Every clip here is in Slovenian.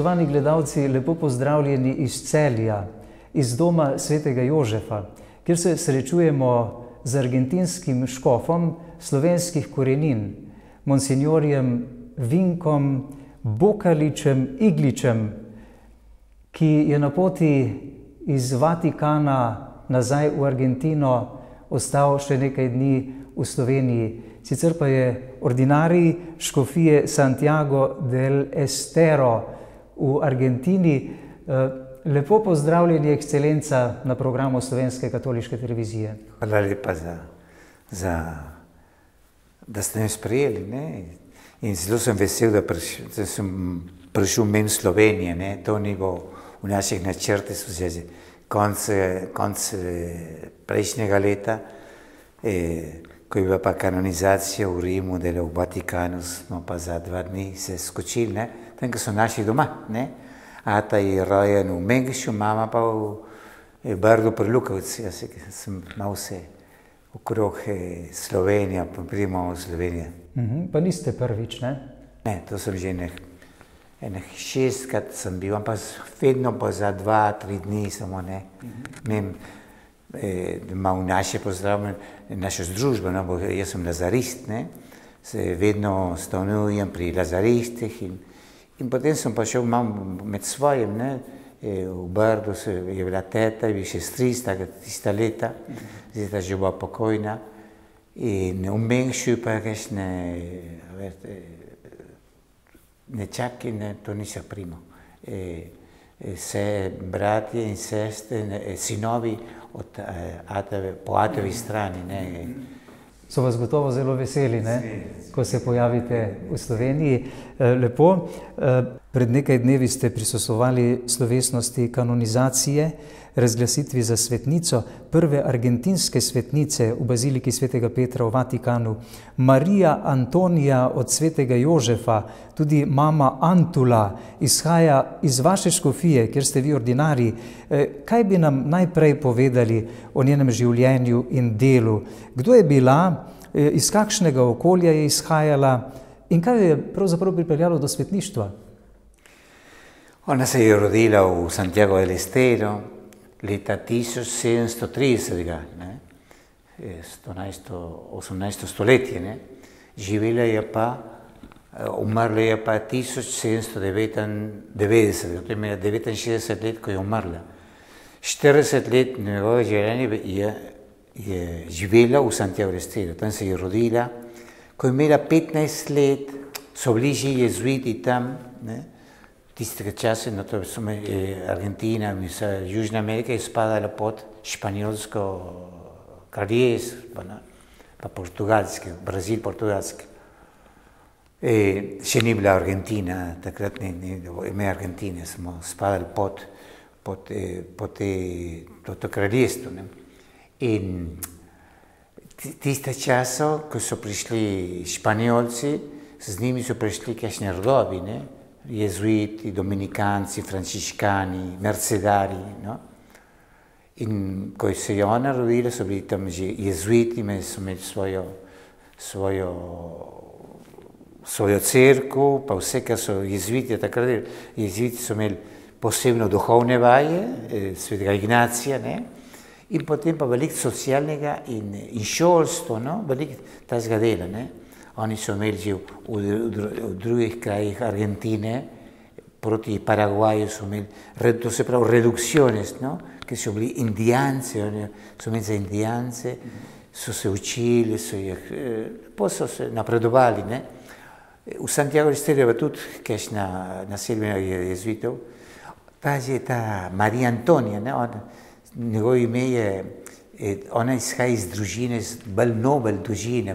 Spoštovani gledalci, lepo pozdravljeni iz Celja, iz doma svetega Jožefa, kjer se srečujemo z argentinskim škofom slovenskih korenin, monsinjorjem Vinkom Bukaličem Igličem, ki je na poti iz Vatikana nazaj v Argentino ostal še nekaj dni v Sloveniji. Sicer pa je ordinarij škofije Santiago del Estero v Argentini. Lepo pozdravljeni, ekscelenca, na programu Slovenske katoliške televizije. Hvala lepa da ste me sprejeli, ne? In zelo sem vesel, da sem prišel meni Slovenije, ne? To ni bilo v naših načrtih, konc prejšnjega leta, ko je bila pa kanonizacija v Rimu, dela v Vatikanu, smo pa za 2 dni se skočili, ne? Tam, ko so naši doma, ne? Ata je rojen v Mengšu, mama pa v Brdu pri Lukovci. Jaz sem imel vse okrog Slovenija, pa pridemo v Slovenijo. Pa niste prvič, ne? Ne, to sem že enih 6krat sem bil, ampak vedno pa za 2-3 dni samo, ne. Imam naše pozdravljanje, našo združbo, no, bo jaz sem lazarist, ne. Se vedno stanujem pri lazaristih in potem sem pa šel med svojim, ne. V Brdu je bila teta, je bil še stric, tista leta, zdaj ta že bila pokojna. In v Mengšu pa kakšne nečaki, ne, to nisem primo. Vse bratje in sestre, sinovi po atovi strani, ne. So vas gotovo zelo veseli, ne? Ko se pojavite v Sloveniji. Lepo. Pred nekaj dnevi ste prisostvovali slovesnosti kanonizacije, razglasitvi za svetnico prve argentinske svetnice v baziliki svetega Petra v Vatikanu, Marija Antonija od svetega Jožefa, tudi mama Antula, izhaja iz vaše škofije, kjer ste vi ordinarij. Kaj bi nam najprej povedali o njenem življenju in delu? Kdo je bila, iz kakšnega okolja je izhajala in kaj je pravzaprav pripeljalo do svetništva? Ona se je rodila v Santiago del Estero leta 1730, ne? 18. stoletje, ne? Živela je pa, umrla je pa 1799, to je imela 69 let, ko je umrla. 40 let njegove življenje je živela v Santiago del Estero, tam se je rodila. Ko je imela 15 let, so bili že jezuiti tam, ne? Tistega časa, no, to so Argentina, Južna Amerika je spadala pod španjolsko kraljestvo, pa portugalske, Brazil, portugalske. Še ni bila Argentina, takrat ime Argentine, smo spadali pod to kraljestvo, ne. In tiste časa, ko so prišli Španjolci, z njimi so prišli kakšni rodovi, ne. Jezuiti, dominikanci, frančiškani, mercedari, no. In ko se je ona rodila, so bili tam že jezuiti, so imeli svojo cerkev, pa vse, kar so jezuiti takrat, jezuiti so imeli posebno duhovne vaje, svetega Ignacija, ne. In potem pa veliko socialnega in šolstvo, no, veliko tazga dela, ne. Oni so imeli že v drugih krajih Argentine, proti Paraguaju so imeli, to se pravi redukciones, no, ker so bili indijanci, oni so imeli za indijance, so se učili, pa so se napredovali, ne. V Santiago del Estero je tudi kakšna naseljena jezuitov, pa je ta Marija Antonija, ne, njegovo ime je, ona izhaja iz družine, bolj nobel družine,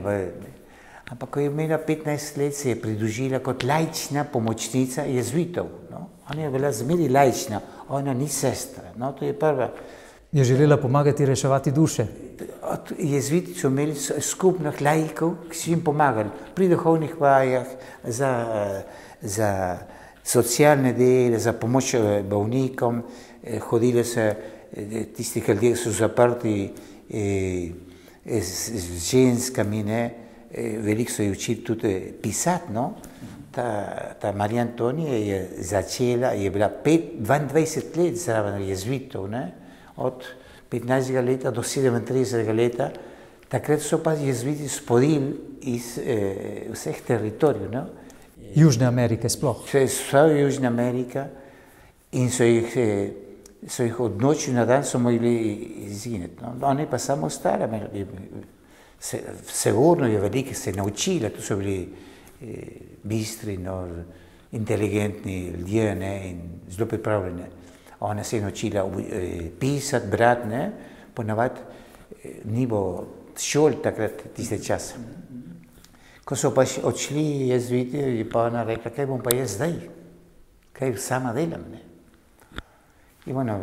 ampak ko je imela 15 let, se je pridružila kot laična pomočnica jezuitov, no. Ona je bila zmeri laična, ona ni sestra, no, to je prva. Je želela pomagati reševati duše? Jezuiti so imeli skupnih laikov, ki so jim pomagali pri duhovnih vajah, za socialne dele, za pomoč bolnikom, hodili se tisti, ki so zaprti z ženskami, ne. Veliko so jih učili tudi pisati, no, ta Marija Antonija je začela, je bila 22 let zraven jezvitov, ne? Od 15. leta do 37. leta. Takrat so pa jezviti spodili iz vseh teritorijev, no? Južne Amerike sploh. Vsa Južna Amerika in so jih od noči na dan so mogli izginiti. No? Oni pa samo ostali. Sigurno je veliko se naučila, to so bili bistri, no, inteligentni ljudje, ne, in zelo pripravljeni. Ona se je naučila pisati, brati, ne, ponavadi ni bilo šol takrat tiste čase. Ko so pa odšli jezviti, je pa ona rekla, kaj bom pa jaz zdaj, kaj sama delam, ne. In ona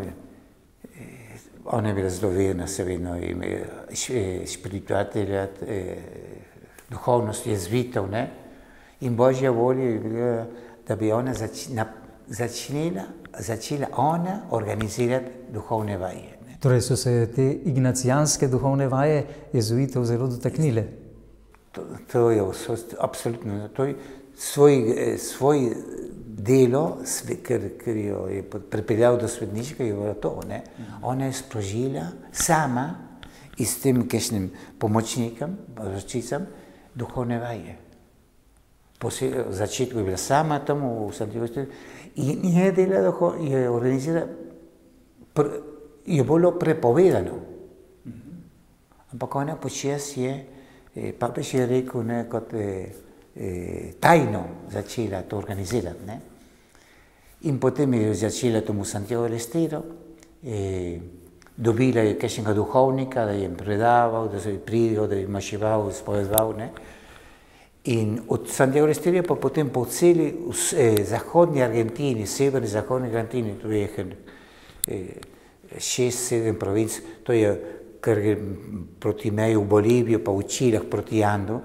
je bila zelo verna, se vedno spirituatelja, duhovnost jezvitov, ne. In Božja volja je bila, da bi ona začela ona organizirati duhovne vaje. Ne. Torej so se te ignacijanske duhovne vaje jezuitov zelo dotaknile. To je absolutno, to je svoj delo, ker jo je pripeljal do svetniškega, je bilo to, ne. Ona je sprožila sama in s tem kakšnim pomočnikom, vročicam, duhovne vaje. V začetku je bila sama tam v Santiago in je delala, je organizirala, je bilo prepovedano. Ampak ona počas je, papež je rekel, ne, kot tajno začela to organizirati, ne. In potem je začela tam v Santiago del Estero, dobila je kakšnega duhovnika, da je jim predaval, da so jih pridil, da jih maševal, spovedoval, ne. In od Santiago del Estero pa potem po celi zahodni Argentini, severni zahodni Argentini, to je 6-7 provinc, to je kar proti meji v Bolivijo, pa v Čilah proti Andu,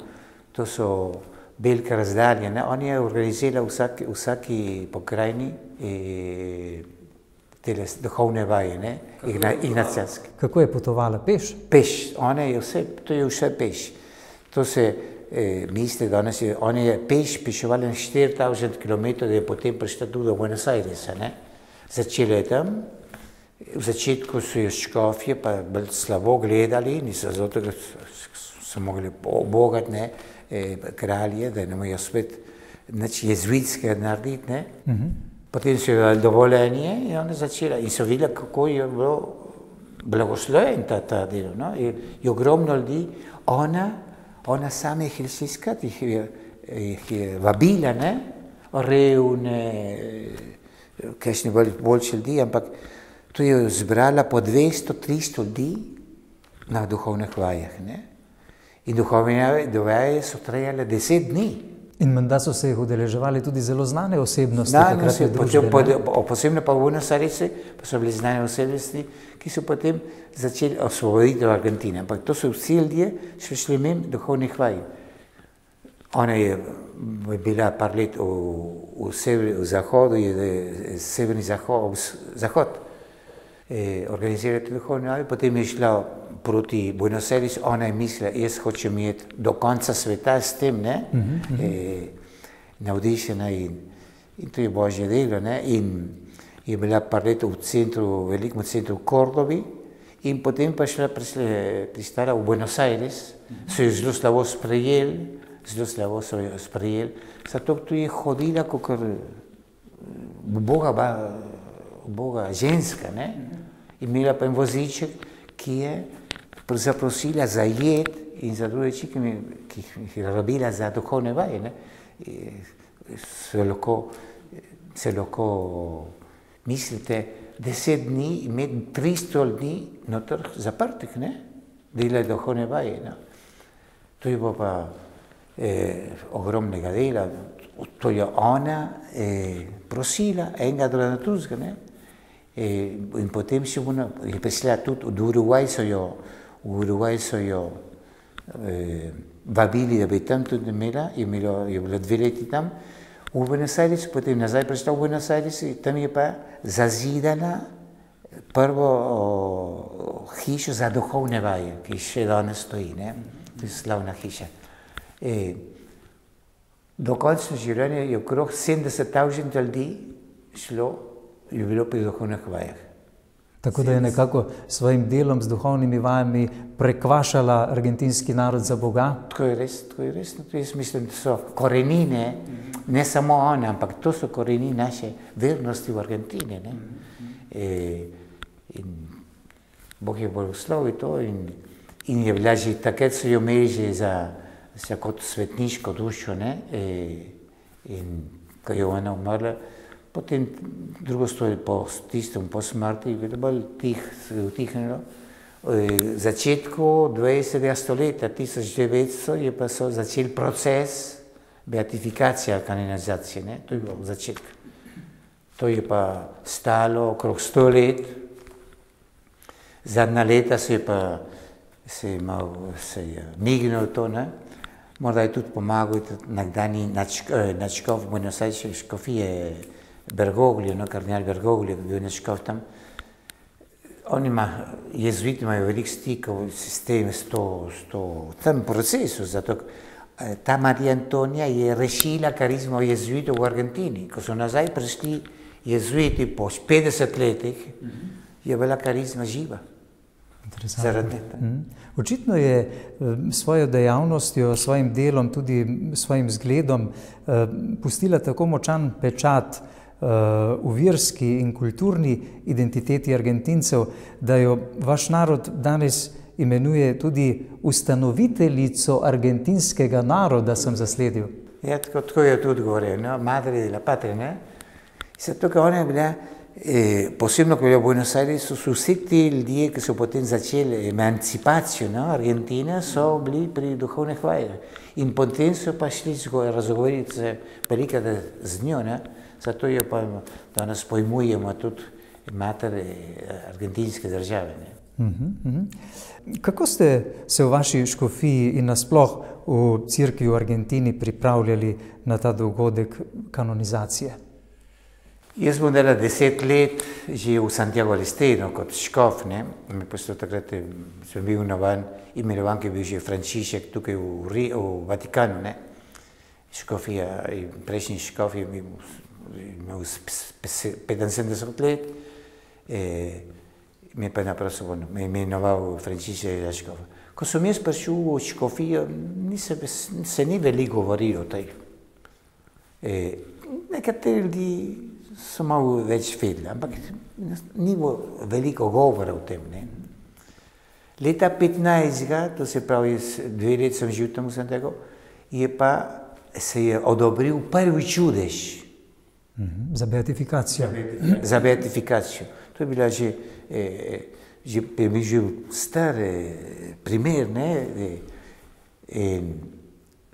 to so velike razdalje, ne. On je organiziral vsaki pokrajini te duhovne vaje, ne, ignacijanske. Kako je potovala? Peš? Peš, ona je vse, to je vse peš. To se misli, danes je, ona je peš pešovala 4000 km, da je potem prišla tudi do Buenos Airesa, ne. Začela je tam, v začetku so jo škofje pa bolj slabo gledali, niso zato, ker so mogli obogati, ne, kralje, da ne mojo spet nič jezvitskega narediti, ne. Potem so jo dali dovoljenje in ona začela in so videli, kako je bilo blagosloven ta delo, no. Je ogromno ljudi, ona sama jih je iskati, jih je vabila, ne, revne, kakšni boljši ljudi, ampak to je zbrala po 200-300 ljudi na duhovnih vajah, ne. In duhovne vaje so trajale 10 dni. In menda so se jih udeleževali tudi zelo znane osebnosti takratne družbe. Posebno pa v Buenos Airesu pa so bili znane osebnosti, ki so potem začeli osvoboditi Argentine. Ampak to so vsi ljudje šli mimo duhovnih vaj. Ona je bila par let v zahodu, je severni zahod organizirati duhovne vaje, potem je šla proti Buenos Airesu, ona je mislila, jaz hočem iti do konca sveta s tem, ne, navdišena in to je Božje delo, ne, in je bila par let v centru, velikem centru v Kordovi in potem pa pristala v Buenos Aires, so jo zelo slabo sprejeli, zato tu je hodila kakor Boga ženska, ne, imela pa en voziček, ki je zaprosila za jed in za druge reči, ki jih je rabila za duhovne vaje, ne. Se lahko mislite, 10 dni imeti 300 ljudi noter zaprtih, ne, delati duhovne vaje, ne. To je bilo pa ogromnega dela, to je ona prosila enega drugega, ne. In potem je prišla tudi v Urugvaj so jo vabili, da bi tam tudi imela, je bila 2 leti tam, v Buenos Airesu, potem nazaj prišla v Buenos Airesu, tam je pa zazidala prvo hišo za duhovne vaje, ki še danes stoji, ne, to je slavna hiša. Do konca življenja je okrog 70.000 ljudi je bilo pri duhovnih vajah. Tako da je nekako svojim delom z duhovnimi vajami prekvašala argentinski narod za Boga. Tako je res. Jaz mislim, da so korenine, ne samo ona, ampak to so korenine naše vernosti v Argentini. Ne? In Bog je blagoslovil to in je bila že takrat so jo imeli že za kot svetniško dušo, ne? In ko je ona umrla, potem drugo stolje po tistem, po smrti, je bilo bolj se je utihnilo. V začetku 20. stoletja, 1900, je pa so začeli proces beatifikacije, kanonizacije, ne? To je bilo v začetku. To je pa stalo okrog 100 let. Zadnja leta se je mignilo to, ne? Morda je tudi pomagal nekdanji nadškof Buenos Aires škofije Bergoglio, no, kardinal Bergoglio, ki je bil nadškof tam. Jezuiti imajo veliko stikov s tem, v tem procesu, zato ta Marija Antonija je rešila karizmo jezuitov v Argentini. Ko so nazaj prišli jezuiti po 50 letih, je bila karizma živa. Očitno je svojo dejavnostjo, svojim delom, tudi svojim zgledom pustila tako močan pečat v verski in kulturni identiteti Argentincev, da jo vaš narod danes imenuje tudi ustanoviteljico argentinskega naroda, sem zasledil. Ja, tako je tudi govoril, no? Madre de la patria, ne? Zato, ker ona je bila, posebno, ko je bila v Buenos Airesu, so vsi ti ljudje, ki so potem začeli emancipacijo, no? Argentina, so bili pri duhovnih vajah. In potem so pa šli razgovoriti se velikrat z njo, ne? Zato jo pa danes pojmujemo tudi mater argentinske države, ne? Kako ste se v vaši škofiji in nasploh v cerkvi v Argentini pripravljali na ta dogodek kanonizacije? Jaz bom delal 10 let že v Santiago del Estero kot škof, ne? Takrat sem bil imenovan, ki je bil že Frančišek tukaj v Vatikanu, ne? Škofija, prejšnji škof je imel 75 let, me pa naprosto imenoval Frančišek za škofa. Ko sem jaz prišel v škofijo, se ni veliko govorilo o tej. Nekateri ljudi so malo več vedeli, ampak ni bilo veliko govora o tem, ne. Leta 15, to se pravi, 2 leta sem živel tam v Santiago, se je odobril prvi čudež. Za beatifikacijo. Za beatifikacijo. To je bila že star primer, ne.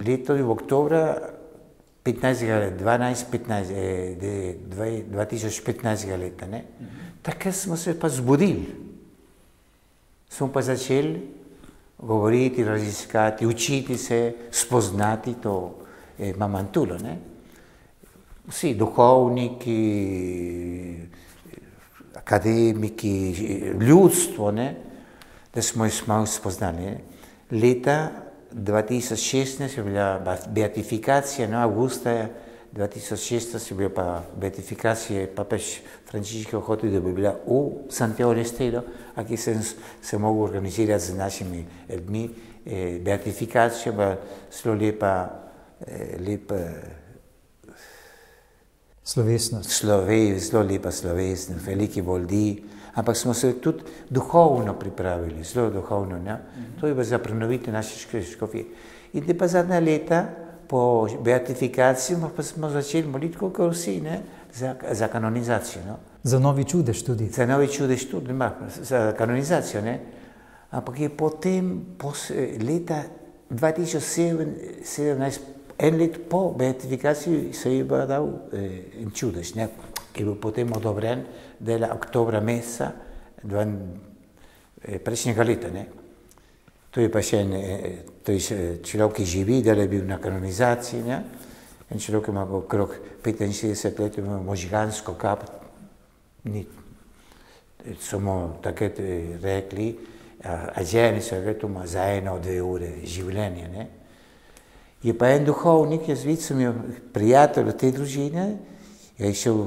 Leto v oktobra 2015 leta, ne. Takrat smo se pa zbudili. Smo pa začeli govoriti, raziskati, učiti se, spoznati to mamantulo, ne. Vsi duhovniki, akademiki, ljudstvo, ne, da smo jih malo spoznali, ne. Leta 2016 je bila beatifikacija, no, avgusta 2016 je bila pa beatifikacija, papež Frančišek hotel, da bi bila v Santiago del Estero, a ki sem se mogel organizirati z našimi ljudmi, beatifikacijo, pa zelo lepa slovesnost. Zelo lepa slovesnost, veliki ljudi, ampak smo se tudi duhovno pripravili, zelo duhovno, ne. To je bilo za prenoviti naše škofije. In te pa zadnja leta, po beatifikaciji, pa smo začeli moliti, kot vsi, ne, za kanonizacijo, no. Za novi čudež tudi. Za novi čudež tudi, za kanonizacijo, ne. Ampak je potem, leta 2017, en let po beatifikaciji, se je pa dal en čudež, ne, ki je bil potem odobren dela oktobra meseca prejšnjega leta, ne. To je pa še človek, ki živi, da je bil na kanonizaciji, ne. En človek ima okrog 65 let, ima možgansko kap, so mu takrat rekli, a ženi so rekli, ima za 1-2 ure življenje, ne. Je pa en duhovnik, jaz vidim, sem imel prijatelj od te družine, je šel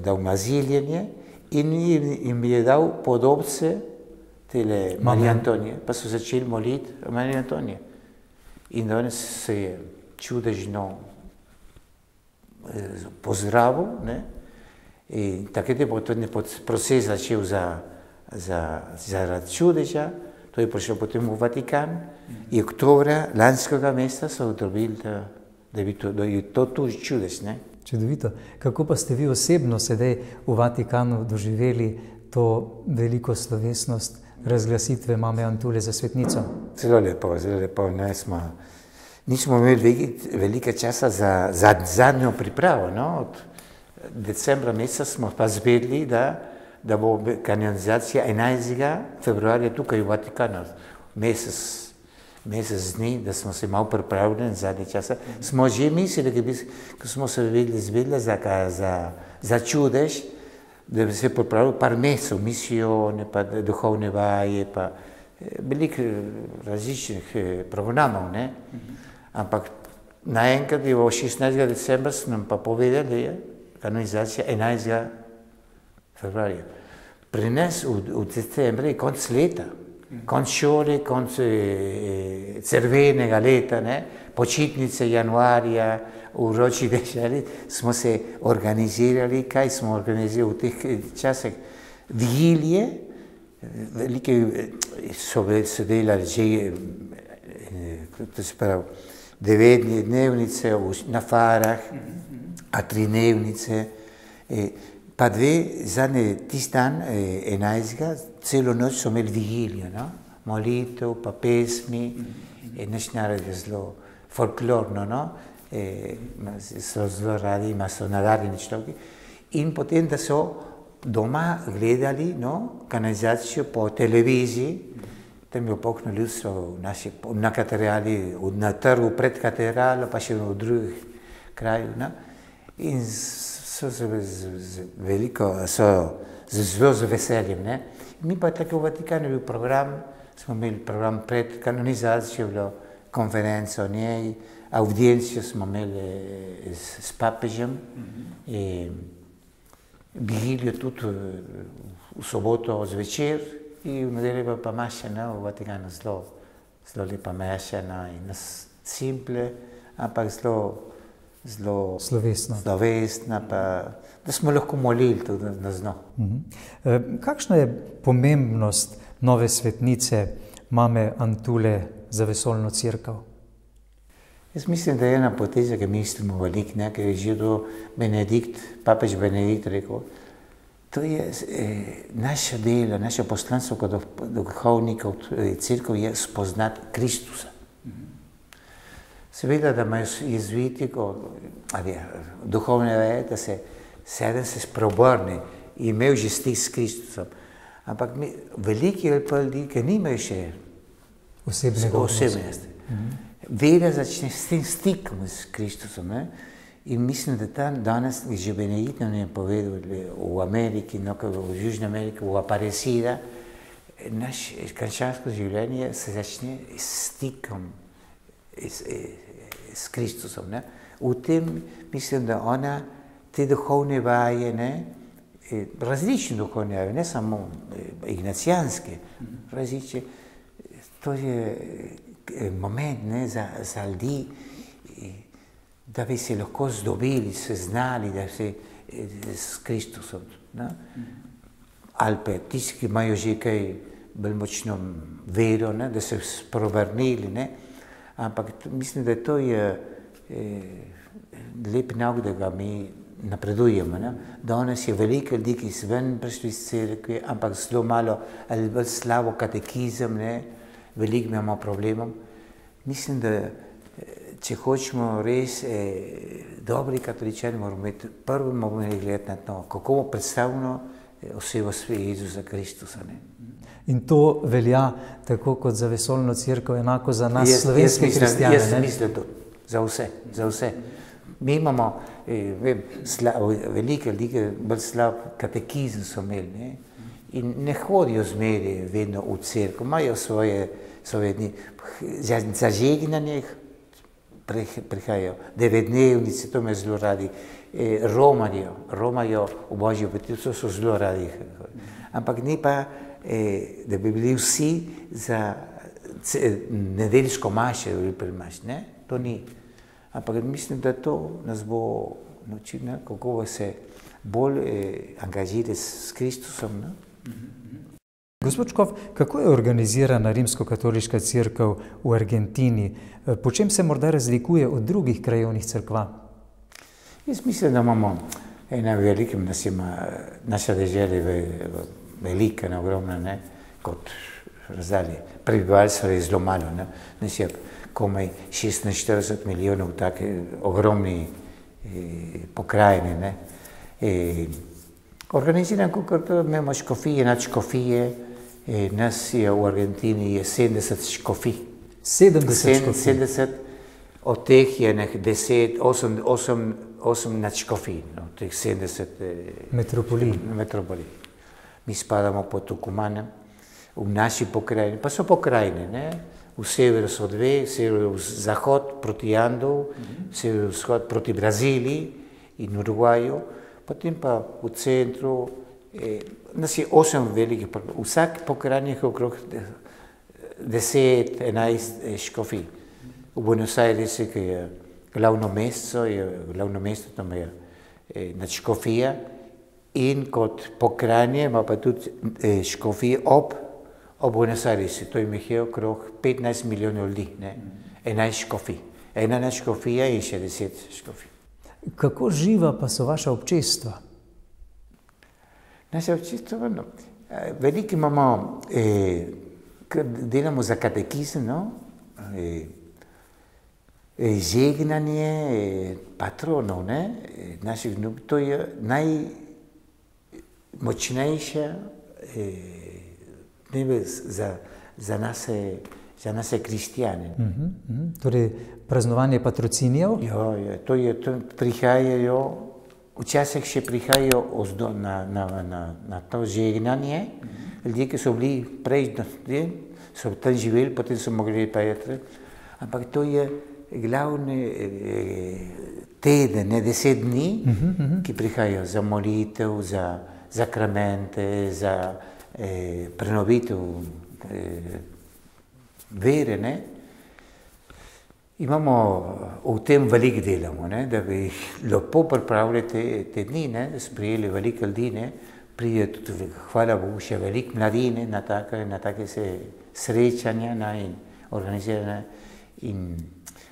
dal maziljenje in jim je dal podobce tele Marije Antonije, pa so začeli moliti Marije Antonije. In danes se je čudežno pozdravil, ne? In takrat je potem proces začel zaradi čudeža, to je prišlo potem v Vatikan in oktobra lanskega meseca so dobili, da je to tu čudež, ne? Čudovito. Kako pa ste vi osebno sedaj v Vatikanu doživeli to veliko slovesnost razglasitve mame Antule za svetnico? Zelo lepo, nismo imeli veliko časa za zadnjo pripravo, no? Od decembra meseca smo pa zvedeli, da bo kanonizacija 11. februarja tukaj v Vatikanu. Mesec dni, da smo se malo pripravili zadnje časa. Smo že mislili, ko smo se zvedeli za čudež, da bi se pripravili par mesecev, misijone, pa duhovne vaje, pa veliko različnih programov, ne? Ampak naenkrat je 16. decembra so nam pa povedali, da je kanonizacija 11. februarja. Pri nas v decembru je konc leta, konc šole, konc crvenega leta, ne? Počitnice januarja, vroči deželi, smo se organizirali, kaj smo organizirali v teh časih? Vigilije, velike so delali že, to se pravi, 9-dnevnice na Farah, a 3-dnevnice, pa zadnji tisti dan, 11. celo noč so imeli vigilijo, no? Molitev, pa pesmi, naš narod je zelo folklorno, no? So zelo radi, so nadarjeni človeki. In potem, da so doma gledali, no, kanonizacijo po televiziji, tam je opokno ljudstvo na katedrali, na trgu pred katedralo, pa še v drugih krajih, no? In so zelo z veseljem, ne? Mi pa tako v Vatikanu je bil program, smo imeli program pred kanonizacijo, bilo konferenco o njej, audiencijo smo imeli s papežem, vigilijo tudi v soboto zvečer in v nedeljo pa maša, no, v Vatikanu zelo lepa maša, no, in nas simple, ampak zelo slovesna, pa da smo lahko molili tudi na zno. Kakšna je pomembnost nove svetnice mame Antule za vesoljno cerkev? Jaz mislim, da je ena poteza, ki mislimo veliko, ne, ker je že do papež Benedikt rekel, to je naše delo, naše poslanstvo kot duhovnikov cerkev je spoznati Kristusa. Seveda, da imajo jezviti, duhovne veje, da se spreobrne in imel že stik s Kristusom. Ampak veliki je pa ljudi, ki nimajo še osebnosti. Vera začne s tem stikom s Kristusom, ne? In mislim, da tam danes, že Benedikt nam je povedal, v Ameriki, v Južni Ameriki, v Aparecida, naše krščansko življenje se začne s stikom s Kristusom, ne? V tem mislim, da ona te duhovne vaje, ne? Različne duhovne vaje, ne samo ignacijanske, različne, to je moment, ne, za ljudi, da bi se lahko zdobili, se znali, da se s Kristusom, ne? Ali pa tisti, ki imajo že kaj bolj močno vero, ne? Da se spreobrnili, ne? Ampak mislim, da to je lep nauk, da ga mi napredujemo, ne? Danes je veliko ljudi, ki so ven prišli iz cerkve, ampak zelo malo ali bolj slabo katekizem, ne? Veliko imamo problemov. Mislim, da če hočemo res dobri katoličani, moramo imeti prvo gledati na to, kako bo predstavljeno osebo Jezusa Kristusa, ne? In to velja tako kot za vesoljno cerkev, enako za nas slovenske kristjane, ne? Jaz mislim to, za vse. Mi imamo, velike ljudi, bolj slab katekizem so imeli, ne? In ne hodijo zmeri vedno v cerkev, imajo svoje dni zažegnanje, prihajajo, devetdnevnice, to me zelo radi, romajo v Božjo petrico, so zelo radi. Ampak ni pa, da bi bili vsi za nedeljsko mašo, ne? To ni. Ampak mislim, da to nas bo naučilo, kako se bolj angažirati s Kristusom. Ne? Gospod Škof, kako je organizirana Rimsko-katoliška cerkev v Argentini? Po čem se morda razlikuje od drugih krajevnih cerkva? Jaz mislim, da imamo ena velika, naša dežela je velika, ogromna, ne, kot razdalje. Prebivalstvo je zelo malo, ne. Nas je komaj 46 milijonov take ogromni pokrajini, ne. Organiziran, kot imamo škofije, nadškofije, nas je v Argentini je 70 škofij. 70 škofij? 70, od teh je 8 nadškofij, od teh 70 metropolij. Mi spadamo pod Tucumanem, v naši pokrajini, pa so pokrajine, ne? V severu so dve, severozahod proti Andov, severovzhod proti Braziliji in Urugvaju, potem pa v centru, nas je 8 velikih, vsak pokrajini je okrog 10-11 škofij. V Buenos Airesu, ki je glavno mesto, tam je nadškofija in kot pokrajine ima pa tudi škofije ob Buenos Airesu, to je okrog 15 milijonov ljudi, 11 škofij. Ena nadškofija in še 10 škofij. Kako živa pa so vaša občestva? Naše občestvo, veliko imamo, delamo za katekizem, žegnanje patronov, naših vnukov, to je najmočnejša za nas kristjane. Torej, praznovanje patrocinijev? Ja, to prihajajo, včasih še prihajajo na to žegnanje, ljudje, ki so bili prejšnji, so tam živeli, potem so mogli pojeti, ampak to je glavni teden, 10 dni, ki prihajajo za molitev, za sakramente, za prenovitev vere, Imamo v tem veliko delamo, da bi lepo pripravili te dni, sprejeli veliko ljudi, pride tudi, hvala Bogu, še veliko mladine na take srečanja in organizirane. In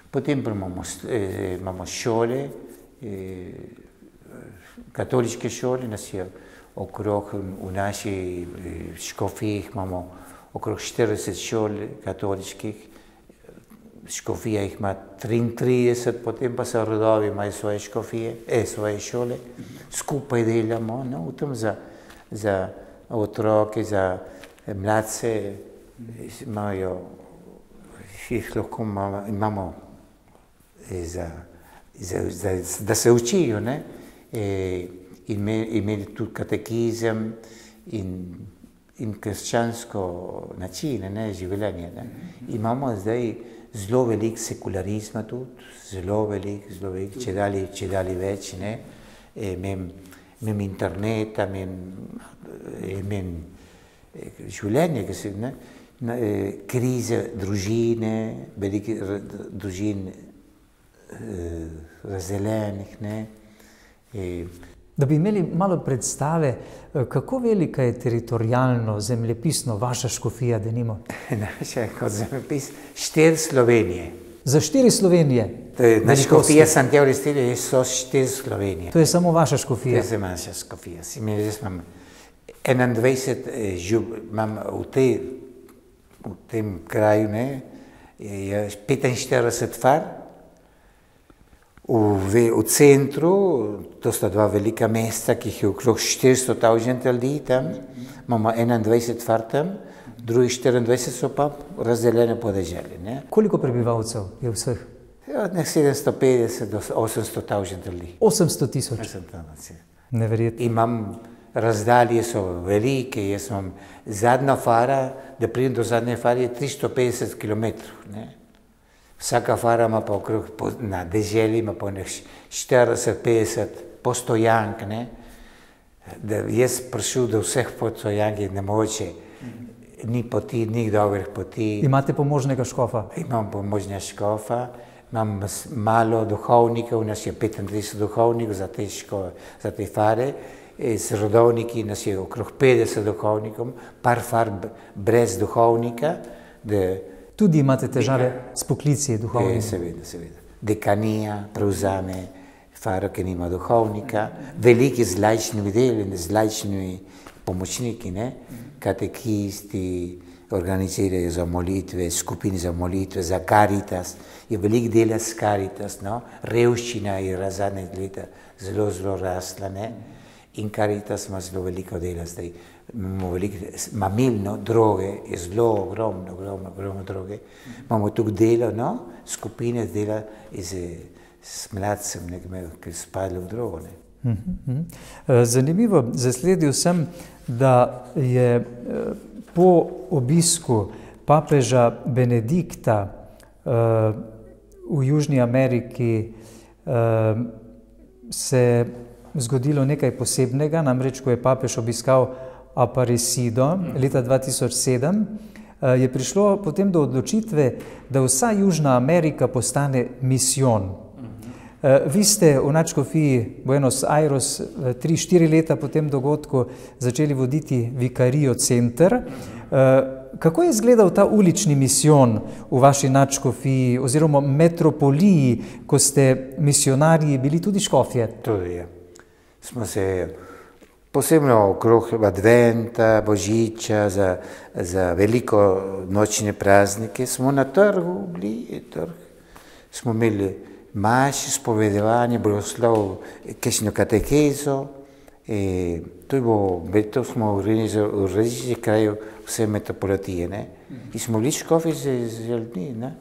potem imamo šole, katoliške šole, nas je okrog v naši škofijih imamo okrog 40 šol katoliških, škofija jih ima 33, potem pa so rodovi, imajo svoje škofije, svoje šole, skupaj delamo, v tem za otroke, za mladce, jih lahko imamo, da se učijo, in imeli tudi katekizem in krščansko način življenja. Imamo zdaj zelo veliko sekularizma tudi, zelo veliko, če dali več, imam interneta, imam življenje, krize družine, veliko družin razdeljenih, Da bi imeli malo predstave, kako velika je teritorijalno, zemljepisno vaša škofija, denimo? Naša kot zemljepis 4 Slovenije. Za 4 Slovenije? Na škofija Santiago de Estero so 4 Slovenije. To je samo vaša škofija? To je samo naša škofija. Jaz imam 21, imam v tem kraju, je 45 far. V centru, to sta dva velika mesta, ki jih je okrog 400.000 ljudi tam, imamo 21 far tam, drugi 24 so pa razdeljene po deželi. Koliko prebivalcev je vseh? Od 750 do 800.000 ljudi. 800.000? Neverjetno. Imam, razdalje so velike, jaz imam zadnja fara, da pridem do zadnje fare je 350 km. Vsaka fara ima pa okrog, na deželi ima pa 40-50 postojank, ne. Da jaz prišel do vseh postojank je nemogoče. Ni poti, ni dobrih poti. Imate pomožnega škofa? Imam pomožnega škofa, imam malo duhovnikov, nas je 35 duhovnikov za te fare. Z rodovniki nas je okrog 50 duhovnikov, par far brez duhovnika. Tudi imate težave s poklici duhovnikov? Seveda. Dekanija prevzame faro, ki nima duhovnika, veliki z laičnimi deli, z laičnimi pomočniki, ne? Katekisti organizirajo za molitve, skupine za molitve, za Caritas, je veliko dela s Caritas, no? Revščina je zadnjih leta zelo rasla, ne? In Caritas ima zelo veliko dela zdaj. Mamilno, droge, je zelo ogromno droge. Imamo tukaj delo, no? Skupine dela s mladcem, ki spadli v drogo, ne? Zanimivo, zasledil sem, da je po obisku papeža Benedikta v Južni Ameriki se zgodilo nekaj posebnega, namreč ko je papež obiskal Aparecido leta 2007, je prišlo potem do odločitve, da vsa Južna Amerika postane misijon. Vi ste v nadškofiji Buenos Aires 3-4 leta po tem dogodku začeli voditi Vicarijo center. Kako je izgledal ta ulični misijon v vaši nadškofiji oziroma metropoliji, ko ste misionarji bili tudi škofje? Tudi je. Smo se posebno okrog Adventa, Božiča, za veliko nočne praznike, smo na trgu bili, smo imeli maši, spovedovanje, blagoslov, kakšno katekezo. To smo organizirali v različnih krajih vse metropolitije, ne. In smo bili škofi z ljudmi, ne.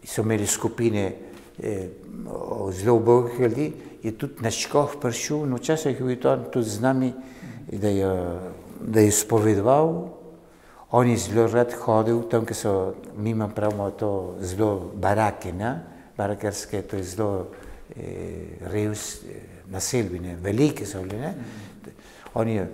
So imeli skupine zelo ubogih ljudi, je tudi naš škof prišel, no včasih je bil tudi z nami, da je spovedoval. On je zelo rad hodil tam, ki so, mi imamo pravimo to zelo barake, ne. Barakarske, to je zelo naselbine, velike so bile, ne. On je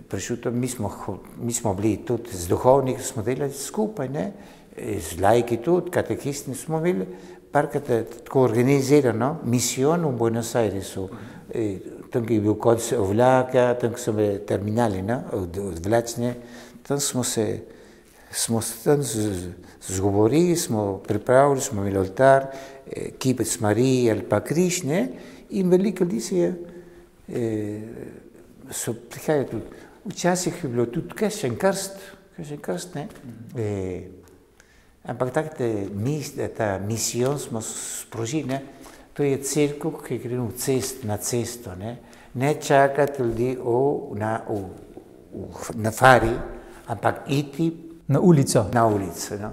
prišel tam, mi smo bili tudi z duhovniki, smo delali skupaj, ne. Z laiki tudi, katekisti smo bili, parkrat tako organizirano, misijon v Buenos Airesu, tam, ki je bil konec vlaka, tam, ki so bili terminali, ne, odvlačne, tam smo tam zgovorili, smo pripravili, smo imeli oltar, kipec Marije ali pa križ, ne, in veliko ljudi so prihajali tudi. Včasih je bilo tudi kakšen krst, ne. Ampak ta misijon smo sprožili, ne, to je cerkev, ki gre na cesto, ne. Ne čakati ljudi na fari, ampak iti na ulico. No.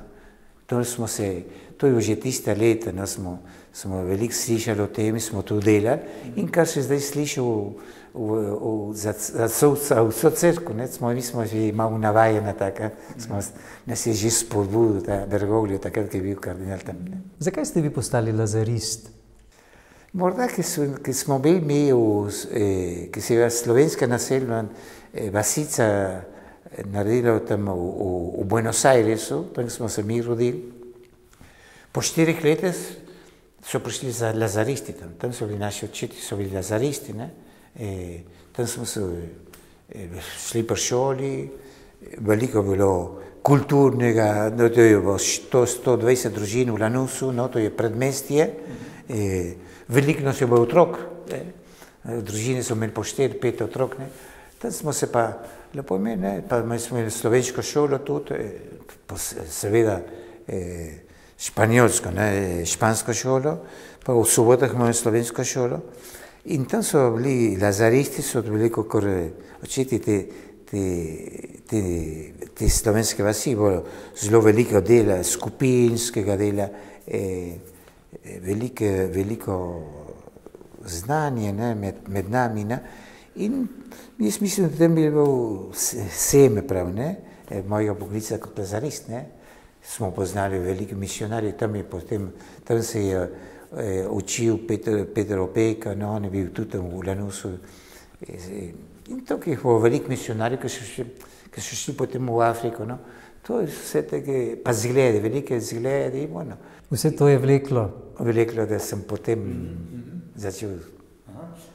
To je že tiste leta, no, smo veliko slišali o tem, smo to delali in kar se zdaj sliši za vso cerkev, ne, mi smo že malo navajeni taka, nas je že spodbudil ta Bergoglio, takrat, ki je bil kardinal tam. Ne. Zakaj ste vi postali lazarist? Morda, ki smo bili mi, ki se je slovenska naselbina vasica naredila tam v Buenos Airesu, tam smo se mi rodili. Po 4 letih so prišli za lazaristi tam so bili naši očeti, so bili lazaristi, ne. Tam smo se šli po šoli, veliko bilo kulturnega, no, to je 120 družin v Lanusu, no, to je predmestje, veliko nas je bilo otrok, družine so imeli po 4-5 otrok, ne. Tam smo se pa lepo imeli, ne, pa smo imeli slovensko šolo tudi, seveda španjolsko, ne, špansko šolo, pa v sobotah imamo slovensko šolo. In tam so bili lazaristi, so bili kakor očeti te slovenske vasi, bilo zelo veliko dela, skupinskega dela, veliko znanje, ne, med nami, ne. In jaz mislim, da tam bi bilo seme prav, ne, mojega poklica kot lazarist, ne. smo poznali veliko misijonarjev, tam se je učil Peter Opeka, no, on je bil tudi v Lanusu. In tukaj je bilo veliko misijonarjev, ki so šli potem v Afriko, no. To je vse take, pa zglede, velike zglede ima, no. Vse to je vleklo? Vleklo, da sem potem začel.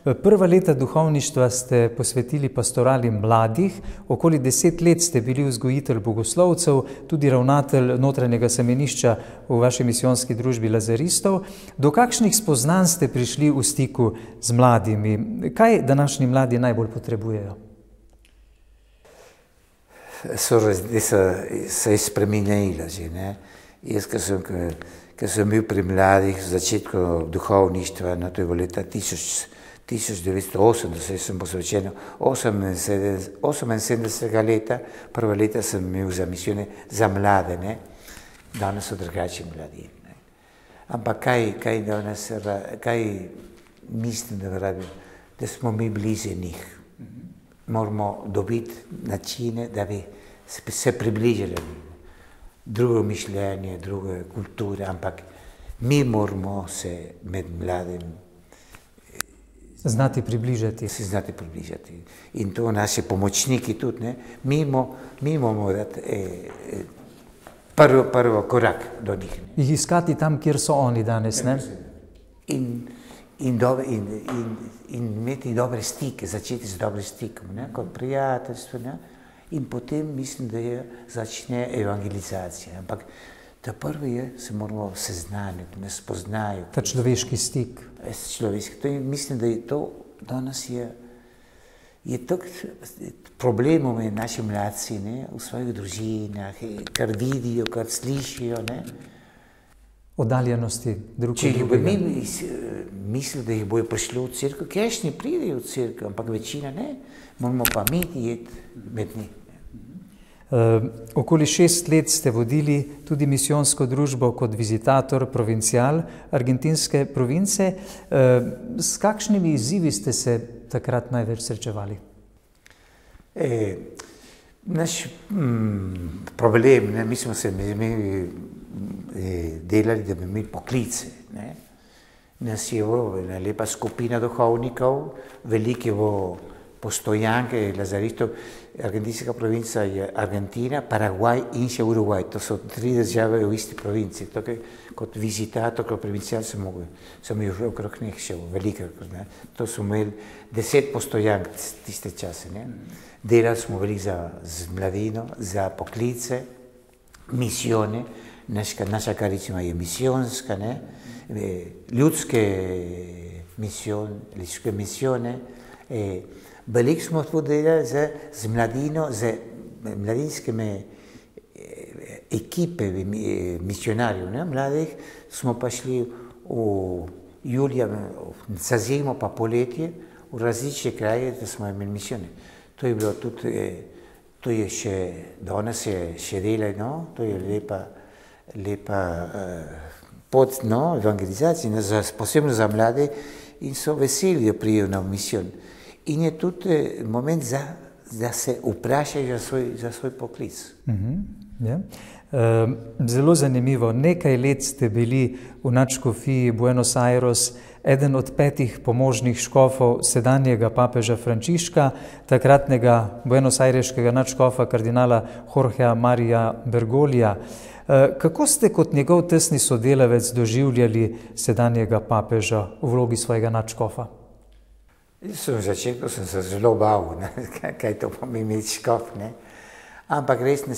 Prva leta duhovništva ste posvetili pastorali mladih, okoli 10 let ste bili vzgojitelj bogoslovcev, tudi ravnatelj notranjega semenišča v vaši misijonski družbi Lazaristov. Do kakšnih spoznanj ste prišli v stiku z mladimi? Kaj današnji mladi najbolj potrebujejo? Se je spremenila že, ne. Jaz, ko sem bil pri mladih v začetku duhovništva, no, to je v leta 1980, sem posvečen 78. leta, prva leta sem imel za misijone za mlade, ne. Danes so drugačni mladi, ne. Ampak kaj danes, kaj mislim, da smo mi blizu njih. Moramo dobiti načine, da bi se približali drugo mišljenje, druge kulture, ampak mi moramo se med mladim znati približati. Se znati približati. In to naši pomočniki tudi, ne. Mi moramo dati prvo korak do njih. Jih iskati tam, kjer so oni danes, ne? In imeti dobre stike, začeti z dobrim stikom, ne, kot prijateljstvo, ne. In potem mislim, da začne evangelizacija. Ampak ta prvi je, se moramo seznaniti, ne spoznajo. Ta človeški stik. Človeški. Mislim, da je to danes je toliko problemov med naši mladci, ne, v svojih družinah, kar vidijo, kar slišijo, ne. Oddaljenosti drug od drugega. Če bi mi mislili, da jih bojo prišli v cerkev, kakšni pridejo v cerkev, ampak večina ne, moramo pa mi iti med njih. Okoli 6 let ste vodili tudi misijonsko družbo kot vizitator, provincial argentinske province. S kakšnimi izzivi ste se takrat največ srečevali? Naš problem, ne, mi smo se delali, da bi imeli poklice, ne. Nas je ena lepa skupina duhovnikov, veliko postojanke, Lazaristov. Argentinska provinca je Argentina, Paragvaj in še Urugvaj. To so 3 države v isti provinci. Tukaj kot vizitator, kot provincial sem imel okrog njih še veliko. To smo imeli 10 postojank tiste čase, ne. Delali smo veliko z mladino, za poklice, misijone. Naša karizma je misijonska, ne. Ljudske misijone. Veliko smo delali z mladino, z mladinskimi ekipe misionarjev, ne, mladih. Smo pa šli v julija, za zimo pa poletje, v različne kraje, da smo imeli misijone. To je bilo tudi, to je še, danes je še delaj, no, to je lepa pot, no, evangelizacije, posebno za mlade, in so veseli, da prijejo na misijon. In je tudi moment, da se vprašajo za svoj poklic. Zelo zanimivo. Nekaj let ste bili v nadškofiji Buenos Aires, eden od 5 pomožnih škofov sedanjega papeža Frančiška, takratnega buenosajreškega nadškofa kardinala Jorgea Maria Bergoglija. Kako ste kot njegov tesni sodelavec doživljali sedanjega papeža v vlogi svojega nadškofa? V začetku sem se zelo bal, ne, kaj to pomeni imeti škof, ne. Ampak res smo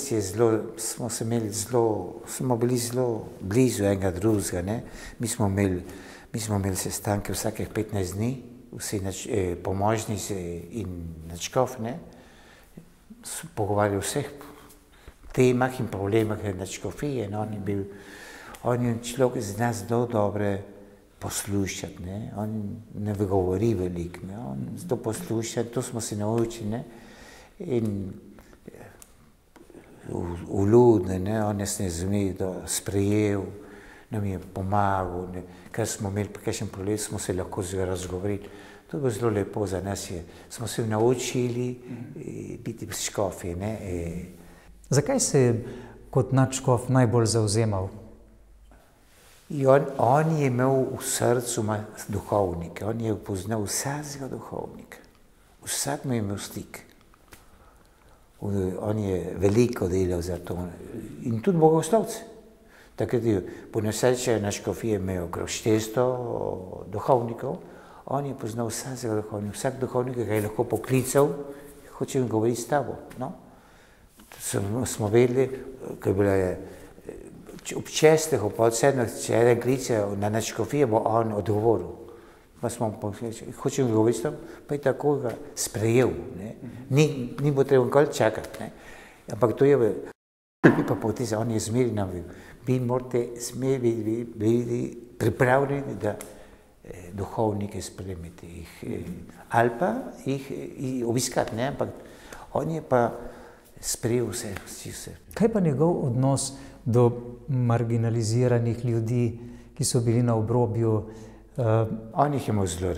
bili zelo blizu enega drugega, ne. Mi smo imeli sestanke vsakih 15 dni, vsi pomožnici in nadškof, ne. Pogovarjali o vseh temah in problemah nadškofije, no. On je človek zna zelo dobre poslušati, ne. On ne govori veliko, ne. On zelo posluša, to smo se naučili, ne. In vljudne, ne, on je se sprejel, nam je pomagal, ne. Kar smo imeli kakšen problem, smo se lahko razgovorili. To je bilo zelo lepo za nas, smo se naučili biti škofi, ne. Zakaj se je kot nadškof najbolj zavzemal? On je imel v srcu duhovnike, on je poznal vsakega duhovnika, vsak mu je imel stik. On je veliko delal za to in tudi bogoslovce. Takrat je po nesreči na škofiji imel okrog 400 duhovnikov, on je poznal vsakega duhovnika, vsak duhovnik ga je lahko poklical, hočem govoriti s tabo. No? Smo vedeli, ko je bilo ob 6, ob 7, če eden klice na nadškofijo, bo on odgovoril. Pa smo hočem govoriti s tabo, pa je tako ga sprejel. Ne? Ni bo treba nikoli čakati. Ne? Ampak to je pa poteza, on je zmeri nam bil. Vi morate smeri biti pripravljeni, da duhovnike spremite ali pa jih obiskati, ne? Ampak on je pa sprejel vse. Kaj pa njegov odnos do marginaliziranih ljudi, ki so bili na obrobju? On jih je imel zelo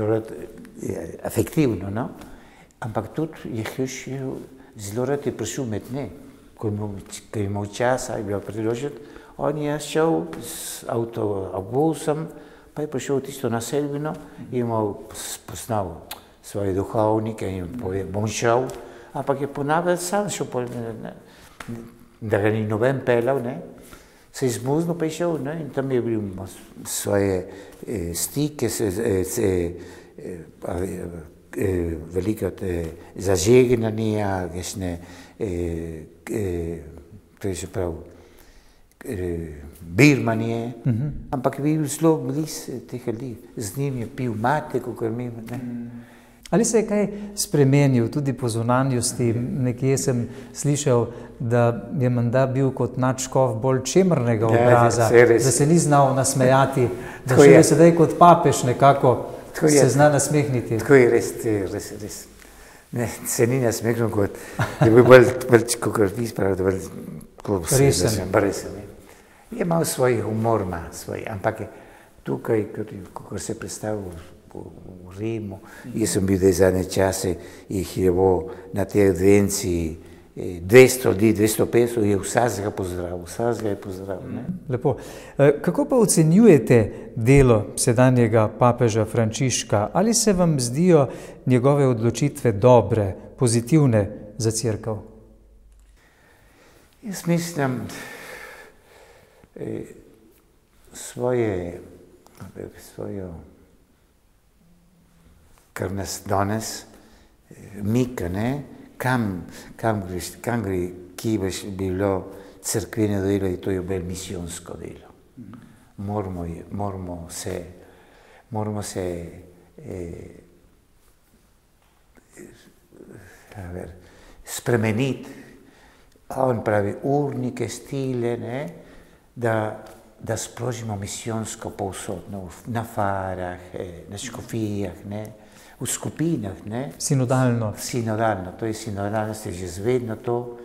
rad, afektivno, no? Ampak tudi je zelo rad je prišel med dne, ko je imel časa, je bila priložnost, on je šel s avtobusom, pa je prišel v tisto naseljino in imel spoznal svoje duhovnike in povedal, bom šel, ampak je ponavljal sam šel, da ga ni noben pelal, ne? Se je zmuznil, pa je šel, ne? In tam je bil svoje stike, veliko zažegnanja, kakšne, to je še prav, birmanje, ampak je bil zelo blizu teh ljudi, z njim je pil mate, kakor mi, ne? Ali se je kaj spremenil tudi po zunanjosti? Nekje sem slišal, da je menda bil kot nadškof bolj čemrnega obraza, da se ni znal nasmejati, da še je sedaj kot papež nekako se zna nasmehniti. Tako je res. Ne, se ni nasmehnil kot, je bil bolj kakor vi spravil, resen. Je imel svoj humor, ampak tukaj, kakor se je predstavil v Rimu, jaz sem bil zadnje čase, jih je bilo na tej advenciji 200 ljudi, 250, je vsakega pozdravil. Lepo. Kako pa ocenjujete delo sedanjega papeža Frančiška? Ali se vam zdijo njegove odločitve dobre, pozitivne za Cerkev? Jaz mislim, svojo, kar nas danes mika, ne? Kam greš, ki bi bilo cerkveno delo, in to je bilo misijonsko delo. Moramo se spremeniti. On pravi urnike, stile, ne? Da sprožimo misijonsko povsod, na farah, na škofijah, ne? V skupinah, ne? Sinodalno, to je sinodalnost, je že zvedno to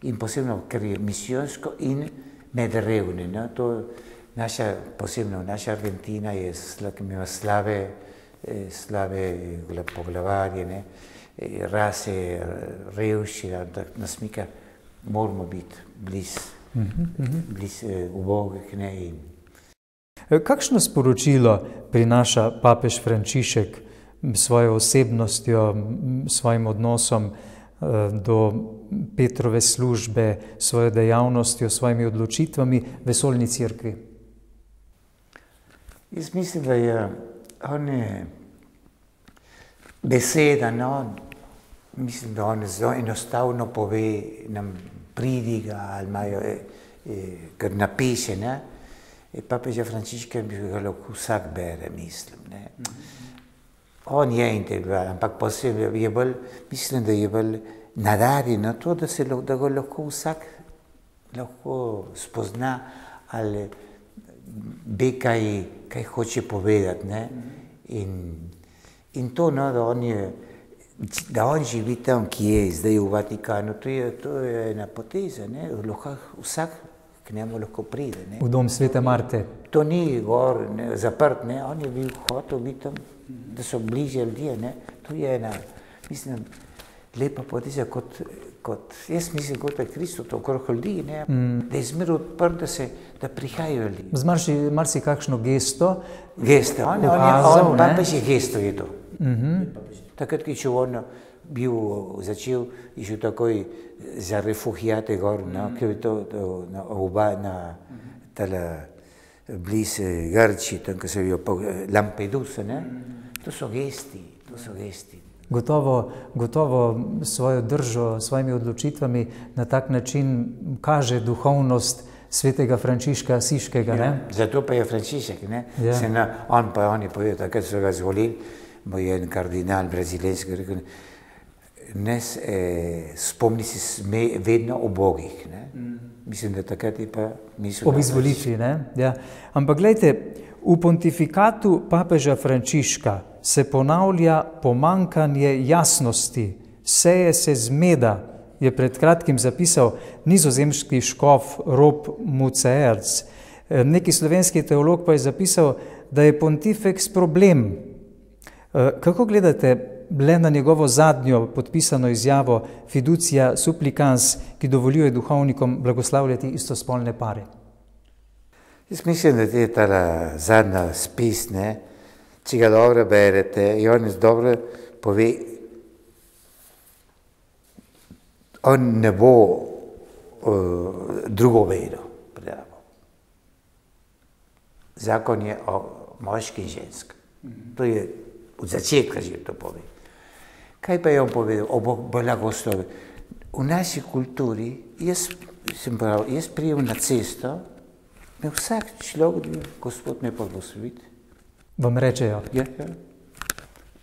in posebno, ker je misijonsko in medrevne, ne? To posebno naša Argentina je ima slave poglavarje, ne? Rase, revščina, nas mika, moramo biti blizu ubogih, ne? Kakšno sporočilo prinaša papež Frančišek svojo osebnostjo, svojim odnosom do Petrove službe, svojo dejavnostjo, svojimi odločitvami vesoljni cerkvi? Jaz mislim, da je beseda, no, mislim, da on zelo enostavno pove, nam pridiga ali imajo, kar napiše, ne. Papeža Frančiška bi ga lahko vsak bere, mislim, ne. On je integral, ampak posebej je bolj, mislim, da je bolj nadarjen na to, da ga lahko vsak spozna ali ve, kaj hoče povedati, ne. In to, no, da on živi tam, ki je zdaj v Vatikanu, to je ena poteza, ne. Vsak k njemu lahko pride, ne. V dom Svete Marte. To ni gor, ne, zaprt, ne. On je bil hotel biti tam, da so bližje ljudje, ne. To je ena, mislim, lepa poteza, kot jaz mislim, kot je Kristus okrog ljudi, ne, da je zmeraj odprt, da prihajajo ljudi. Z marsikakšno gesto. Gesto, on papež je gesto je to. Takrat, ki je on bil začel, je šel takoj za refugiate gor, ki je to na bliz Grčiji, tam, ko se je Lampedusa, ne. To so gesti. Gotovo svojo držo, svojimi odločitvami na tak način kaže duhovnost svetega Frančiška Asiškega. Ja, zato pa je Frančišek. Ja. On je povedal, takrat so ga zvolili, bo je en kardinal brazilejski rekel, spomni se vedno o bogih. Mislim, da takrat je pa mislil. Ob izvolitvi, ne? Ja. Ampak gledajte, v pontifikatu papeža Frančiška se ponavlja pomankanje jasnosti, seje se zmeda, je pred kratkim zapisal nizozemski škof Rob Muceerc. Neki slovenski teolog pa je zapisal, da je pontifex problem. Kako gledate le na njegovo zadnjo podpisano izjavo Fiducia Supplicans, ki dovoljuje duhovnikom blagoslavljati istospolne pare? Jaz mislim, da je ta zadnja spis, če ga dobro berete, in on dobro pove, on ne bo drugo vero predaval. Zakon je o moški in ženski. To je od začetka že to pove. Kaj pa je on povedal o blagoslovi? V naši kulturi, jaz prijem na cesto, me vsak človek, Gospod me blagosloviti. Vam rečejo? Ja.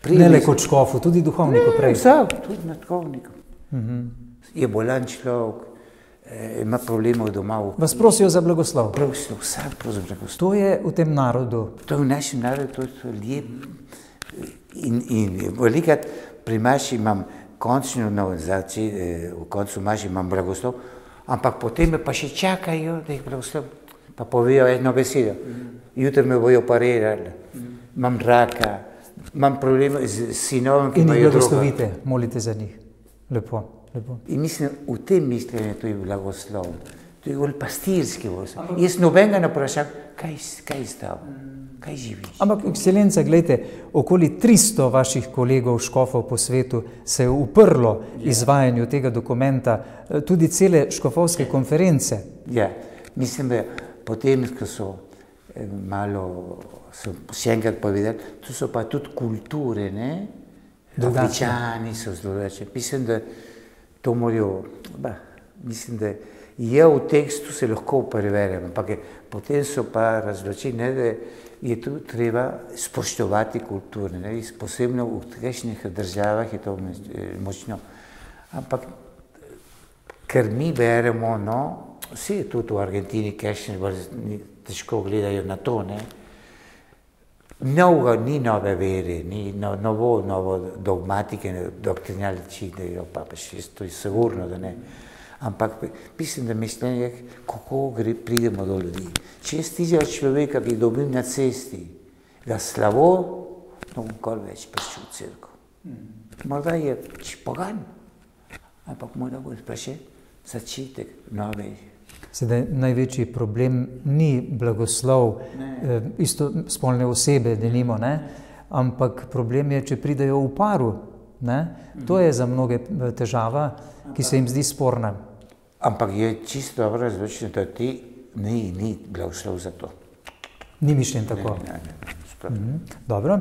Ne le kot škofu, tudi duhovniku prej. Vsak, tudi na duhovniku. Je bolan človek, ima problemov doma. Vas prosijo za blagoslov? Prosijo, vsak prosi za blagoslov. To je v tem narodu? To je v našem narodu, to so ljudje. In velikrat pri maši imam končno organizaciji, v koncu maši imam blagoslov, ampak potem me pa še čakajo, da jih blagoslov. Pa povejo eno besedo. Jutri me bojo operirali, imam raka, imam probleme z sinovom, ki imajo drogo. In jih blagoslovite, molite za njih. Lepo. In mislim, v tem mislenju to je blagoslov. To je bolj pastirski blagoslov. Jaz nobenega ne vprašam, kaj stav, kaj živiš. Ampak, ekscelenca, gledajte, okoli 300 vaših kolegov škofov po svetu se je uprlo izvajanju tega dokumenta, tudi cele škofovske konference. Ja, mislim, da potem, ko so še enkrat povedali, to so pa tudi kulture, Afričani so zelo drugačni. Mislim, da to morajo, mislim, da je v tekstu se lahko preverjamo, ampak potem so pa razločili, da je tu treba spoštovati kulture, posebno v takšnih državah je to močno. Ampak, ker mi beremo, vsi je tudi v Argentini, kakšni težko gledajo na to, ni nove vere, ni novo dogmatike, doktrinalci, da je papež, to je sigurno, da ne. Ampak mislim, da mislenje, kako pridemo do ljudi. Če jaz tižem človeka, ki dobim na cesti, ga slavo, no bom kar več prišel v cerkev. Morda je pogan, ampak mora biti pa še začetek nove. Sedaj največji problem ni blagoslov istospolne osebe, denimo, ampak problem je, če pridejo v paru. To je za mnoge težava, ki se jim zdi sporna. Ampak je čisto dobro razločeno, da ti ni blagoslov za to. Ni mišljen tako? Dobro.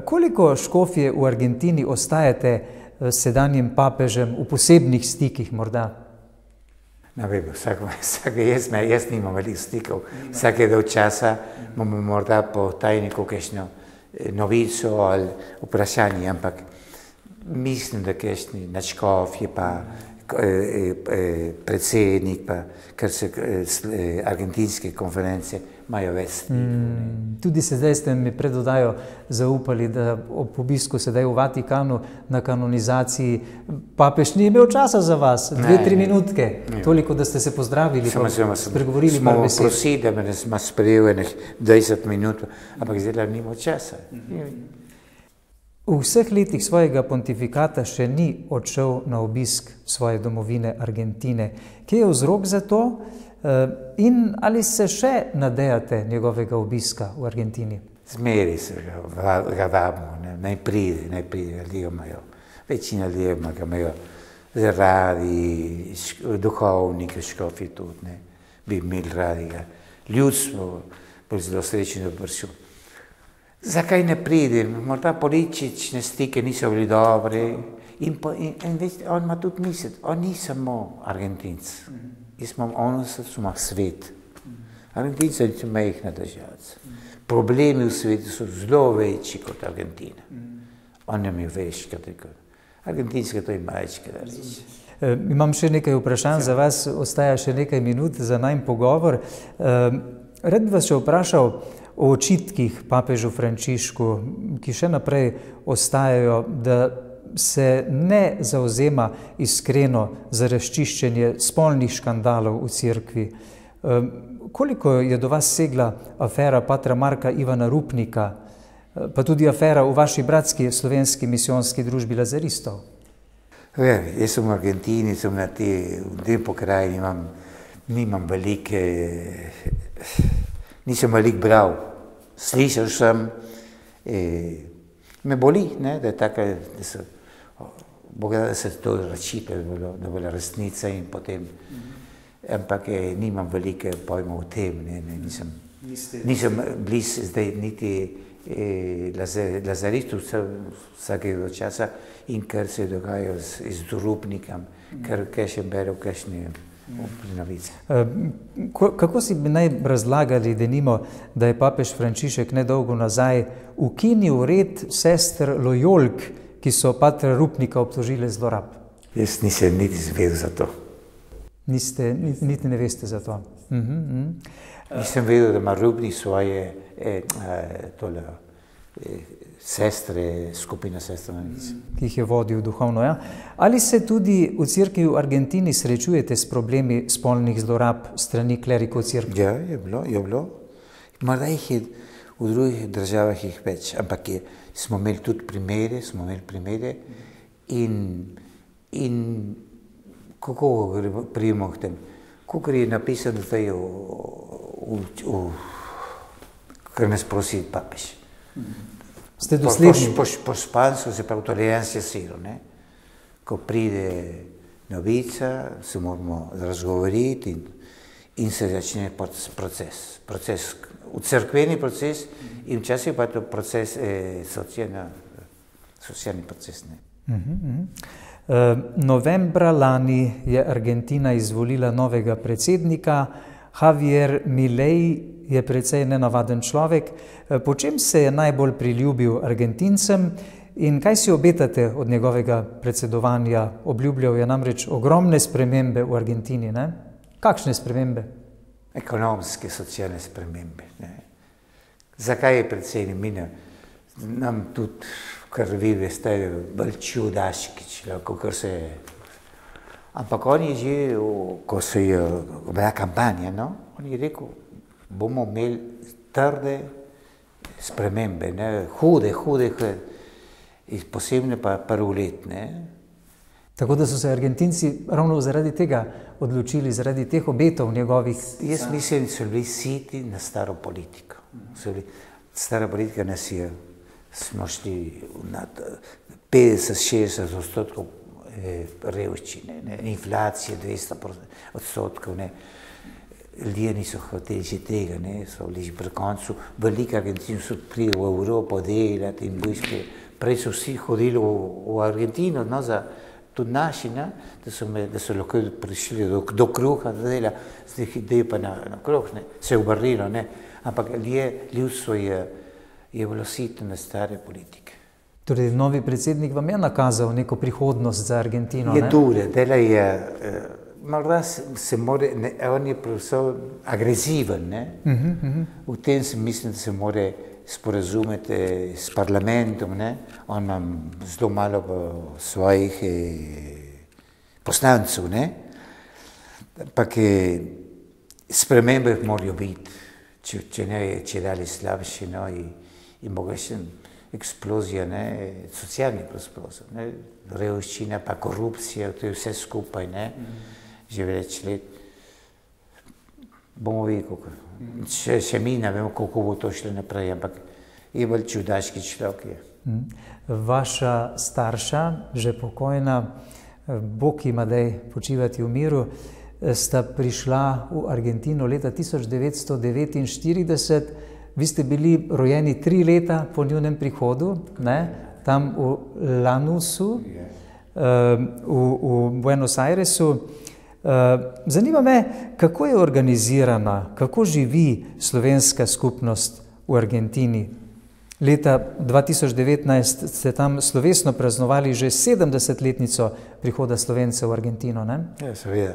Koliko škofje v Argentini ostajate s sedanjim papežem v posebnih stikih morda? Ne vem, jaz nimam veliko stikov. Vsakega časa imamo morda po tajniku kakšno novico ali vprašanje, ampak mislim, da kakšni nadškof je pa predsednik, pa kar se argentinske konference imajo več stikov. Tudi sedaj ste mi pred oddajo zaupali, da ob obisku sedaj v Vatikanu na kanonizaciji papež ni imel časa za vas, 2-3 minutke, toliko, da ste se pozdravili, spregovorili par besed. Smo prosili, da me smo sprejeli 20 minut, ampak zdaj nimamo časa. V vseh letih svojega pontifikata še ni odšel na obisk svoje domovine Argentine. Kje je vzrok za to in ali se še nadejate njegovega obiska v Argentini? Zmeri se ga vabimo, naj pride, ljudje imajo, večina ljudi imajo radi, duhovniki, škofi tudi, bi imeli radi ga. Ljudstvo bo zelo srečni, da bo prišel. Zakaj ne pride? Morda politične stike niso bili dobri in on ima tudi misliti, on ni samo Argentinc, on ima svet. Argentinci so majhna država. Problemi v svetu so zelo večji kot Argentina. On je veš, kot Argentinska to je majčka reč. Imam še nekaj vprašanj za vas, ostaja še nekaj minut za najin pogovor. Rad bi vas še vprašal o očitkih papežu Frančišku, ki še naprej ostajajo, da se ne zauzema iskreno za razčiščenje spolnih škandalov v cerkvi. Koliko je do vas segla afera patra Marka Ivana Rupnika, pa tudi afera v vaši bratski slovenski misijonski družbi Lazaristov? Jaz sem v Argentini, sem v tem pokrajini, nimam velike, nisem veliko bral. Slišal sem, me boli, da je tako, da se to razčipe, da je bila resnica in potem, ampak nimam velike pojma o tem, nisem blizu zdaj niti Lazaristu vsakega časa in kar se dogaja z Rupnikom, kar še berem, kakšne novice. Kako si bi naj razlagali, denimo, da je papež Frančišek nedolgo nazaj ukinil red sester Lojolk, ki so patra Rupnika obtožile zlorab? Jaz nisem niti izvedel za to. Niti ne veste za to? Nisem vedel, da ima Rupnik svoje sestre, skupina sestre. Ki jih je vodil duhovno, ja. Ali se tudi v cerkvi v Argentini srečujete s problemi spolnih zlorab strani klerikov cerkve? Ja, je bilo. Morda jih je v drugih državah jih več, ampak smo imeli tudi primere in kako prijemo k tem, kako je napisano zdaj kar nas prosi papež. Ste dosledni? Po špansko se pravi tolerancia cero, ko pride novica, se moramo razgovoriti in se začne proces, v cerkveni proces in včasih pa to proces, socialni proces. Novembra lani je Argentina izvolila novega predsednika. Javier Milei je precej nenavaden človek. Po čem se je najbolj priljubil Argentincem in kaj si obetate od njegovega predsedovanja? Obljubljal je namreč ogromne spremembe v Argentini, ne? Kakšne spremembe? Ekonomske, socialne spremembe. Zakaj je predsednik? Nam tudi, kar vi veste, bolj čudaški človek, kot se je. Ampak on je že, ko se je bila kampanja, on je rekel, bomo imeli trde spremembe, hude, posebne pa prvoletne. Tako da so se Argentinci ravno zaradi tega odločili, zaradi teh obetov njegovih? Jaz mislim, da so bili siti na staro politiko. Stara politika nas je, smo šli na 50-60% revščine, inflacije 200%, ljudje niso hoteli že tega, so bili že pri koncu, veliki Argentinci so prili v Evropo delati in prej so vsi hodili v Argentino, tudi naši, da so lahko prišli do kruha, da dela, zdaj pa na kruh, se je obrnilo, ampak ljudstvo je bilo sito na stare politike. Torej, novi predsednik vam je nakazal neko prihodnost za Argentino, ne? Je dure, dela je, morda se more, on je predvsem agresiven, v tem se mislim, da se more sporazumeti s parlamentom, on ima zelo malo svojih poslancev, ampak spremembe morajo biti, če ne je čedalje slabše, in mogoče eksplozija, ne, socialnih prostorov, ne, revščina, pa korupcija, to je vse skupaj, ne, že več let. Bomo videli, še mi ne vemo, kako bo to šlo naprej, ampak je bolj čudaški človek je. Vaša starša, že pokojna, Bog ima daj počivati v miru, sta prišla v Argentino leta 1949. Vi ste bili rojeni 3 leta po njunem prihodu, ne? Tam v Lanusu, v Buenos Airesu. Zanima me, kako je organizirana, kako živi slovenska skupnost v Argentini. Leta 2019 ste tam slovesno praznovali že 70-letnico prihoda Slovencev v Argentino, ne? Ja, seveda.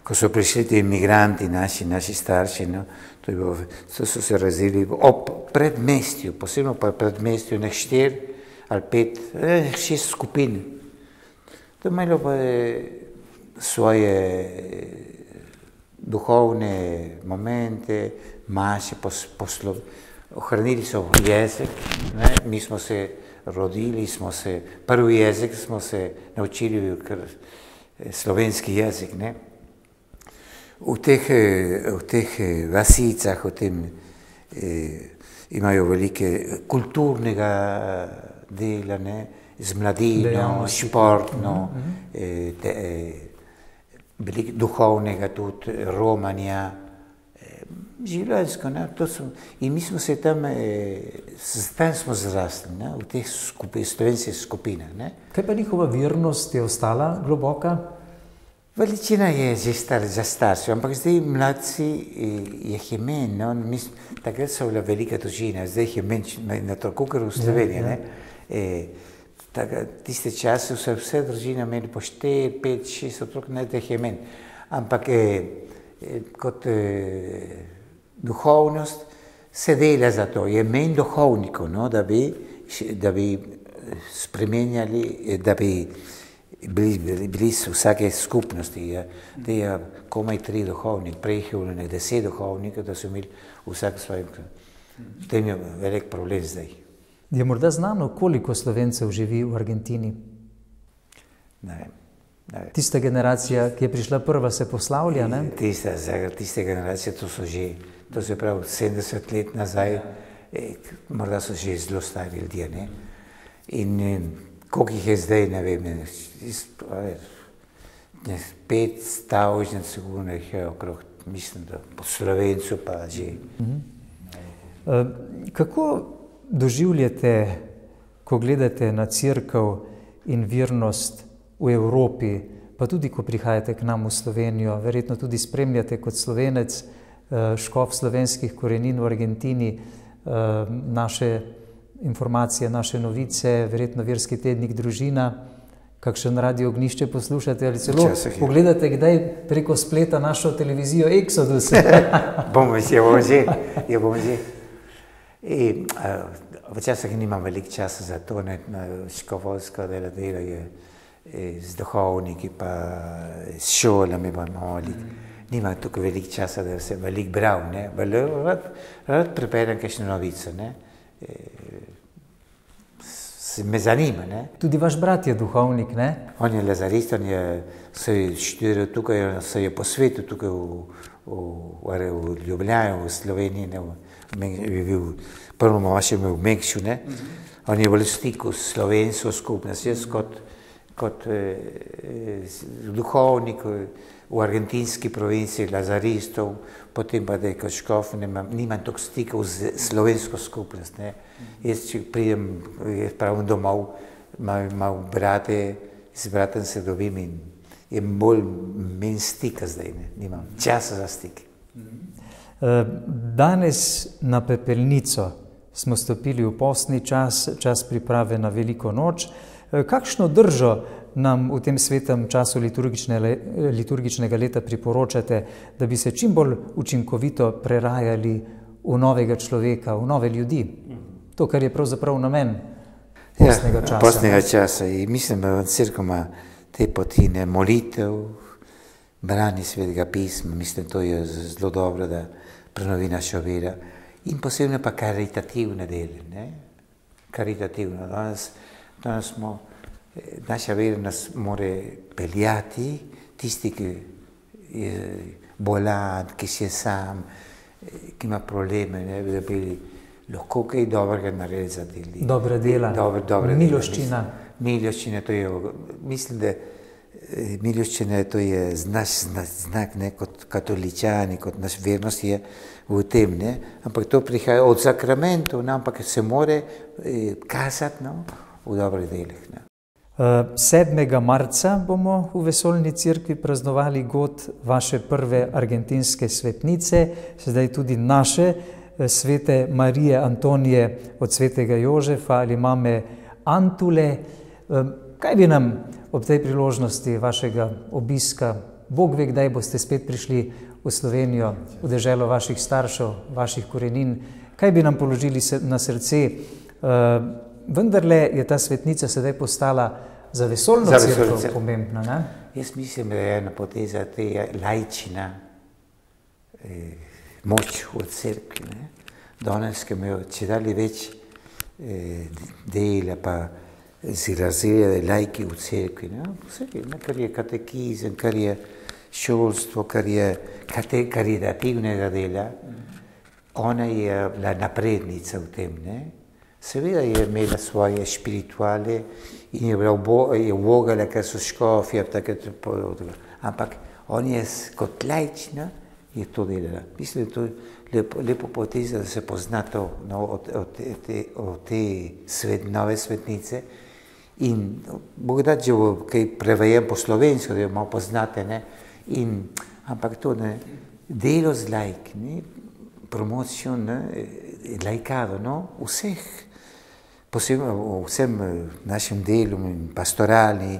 Ko so prišli ti imigranti, naši starši, no, to so se razdelili ob predmestju, posebno pa predmestju, ne 4 ali 5, 6 skupin. To imelo pa svoje duhovne momente, maše, ohranili so jezik, ne? Mi smo se rodili, prvi jezik smo se naučili, slovenski jezik, ne? V teh vasicah, imajo velike kulturnega dela, ne? Z mladino, športno, veliko duhovnega tudi, romanja, življenjsko, ne, in mi smo se tam smo zrasli, ne, v teh slovenskih skupinah, ne. Kaj pa njihova vernost je ostala globoka? Veličina je že starša, ampak zdaj mladci jih je menj, no, takrat so bila velika družina, zdaj jih je menj, na tako kar v Sloveniji, ne. Tiste čase so vse družine imeli po 4, 5, 6 otrok, ne, da jih je menj, ampak kot duhovnost se dela za to, je menj duhovnikov, no, da bi spremenjali, da bi bili v vsake skupnosti, da je komaj 3 duhovniki, prej je bilo 10 duhovnikov, da so imeli vsak svoj. V tem je velik problem zdaj. Je morda znano, koliko Slovencev živi v Argentini? Ne vem. Tista generacija, ki je prišla prva, se poslavlja, ne? Tiste generacije, to se pravi 70 let nazaj, morda so že zelo stari ljudje, ne? In koliko jih je zdaj, ne vem, 5 stavžnic sigurno jih je okrog, mislim, da po Slovencu pa že. Kako doživljate, ko gledate na cerkev in vernost v Evropi, pa tudi ko prihajate k nam v Slovenijo, verjetno tudi spremljate kot Slovenec, škof slovenskih korenin v Argentini, naše informacije, naše novice, verjetno verski tednik Družina, kakšen radio Ognjišče poslušate ali celo pogledate kdaj preko spleta našo televizijo Exodus? Bomo že. Včasih nimam veliko časa za to, škofovsko delo je z duhovniki, pa s šolami, pa nimam tukaj veliko časa, da se veliko bral, ne, rad preberem kakšno novico, ne, me zanima, ne. Tudi vaš brat je duhovnik, ne? On je lazarist, se je študiral tukaj, se je po svetu tukaj v Ljubljani, v Sloveniji, ne, je bil prvo maše v Mekšu, ne. On je bolj v stiku s slovensko skupnost, jaz kot duhovnik v argentinski provinciji lazaristov, potem pa da je kot škof, nimam toliko stikov z slovensko skupnost, ne. Jaz, če pridem, pravim domov, imam brate, z bratem se dobim in je bolj menj stika zdaj, ne, nimam časa za stik. Danes na pepelnico smo stopili v postni čas, čas priprave na veliko noč. Kakšno držo nam v tem svetem času liturgičnega leta priporočate, da bi se čim bolj učinkovito prerajali v novega človeka, v nove ljudi? To, kar je pravzaprav namen postnega časa. Postnega časa. In mislim, da cerkev ima te poti, ne, molitev, branje Svetega pisma, mislim, to je zelo dobro, da prenovi našo vero. In posebno pa karitativne dele, ne. karitativno. Danes smo, naša vera nas more peljati, tisti, ki je bolan, ki si je sam, ki ima probleme, ne, da bi lahko kaj dobrega naredili za te ljudi. Dobra dela, miloščina. Miloščina, to je, mislim, da miloščina to je naš znak, ne, kot katoličani, kot naš vernost je v tem, ne, ampak to prihaja od sakramentov, ne, ampak se more kazati, no, v dobrih delih, ne. 7. marca bomo v Vesoljni cerkvi praznovali god vaše prve argentinske svetnice, sedaj tudi naše, svete Marije Antonije od svetega Jožefa ali mame Antule. Kaj bi nam ob tej priložnosti vašega obiska, Bog ve, kdaj boste spet prišli v Slovenijo, v deželo vaših staršev, vaših korenin, kaj bi nam položili na srce? Vendarle je ta svetnica sedaj postala za vesoljno cerkev pomembna, ne? Jaz mislim, da je ena poteza te laičina, moč v cerkvi, ne? Danes, ki imajo čedalje več dela, pa si razrejajo laiki v cerkvi, ne? Vse, ne? Kar je katekizem, kar je šolstvo, kar je karitativnega dela, ona je bila naprednica v tem, ne? Seveda je imela svoje spirituale in je uvogala, ker so škofje, ampak on je kot laična je to delala. Mislim, da to je lepo poteza, da se pozna to od te nove svetnice in Bog da, če bo kaj prevajem po slovensko, da jo malo poznate, ne, ampak to, ne, delo z laiki, ne, promocijo, ne, laikado, no, vseh, posebno v vsem našem delu in pastorali,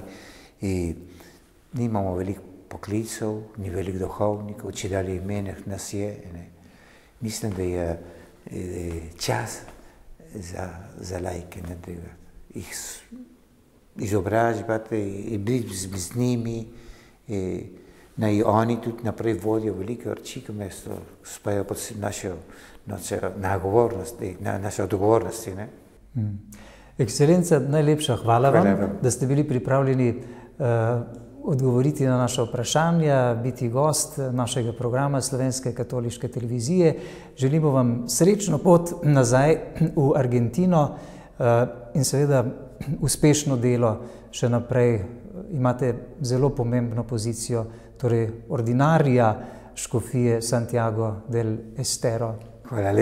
nimamo veliko poklicov, ni veliko duhovnikov, čedalje imenih nas je, ne. Mislim, da je čas za laike, ne, da jih izobraževati, biti z njimi, naj oni tudi naprej vodijo velike vrči, ki mesto spajajo pod naše odgovornosti, ne. Ekscelenca, najlepša hvala vam, da ste bili pripravljeni odgovoriti na naša vprašanja, biti gost našega programa Slovenske katoliške televizije. Želimo vam srečno pot nazaj v Argentino in seveda uspešno delo še naprej. Imate zelo pomembno pozicijo, torej ordinarija škofije Santiago del Estero. Hvala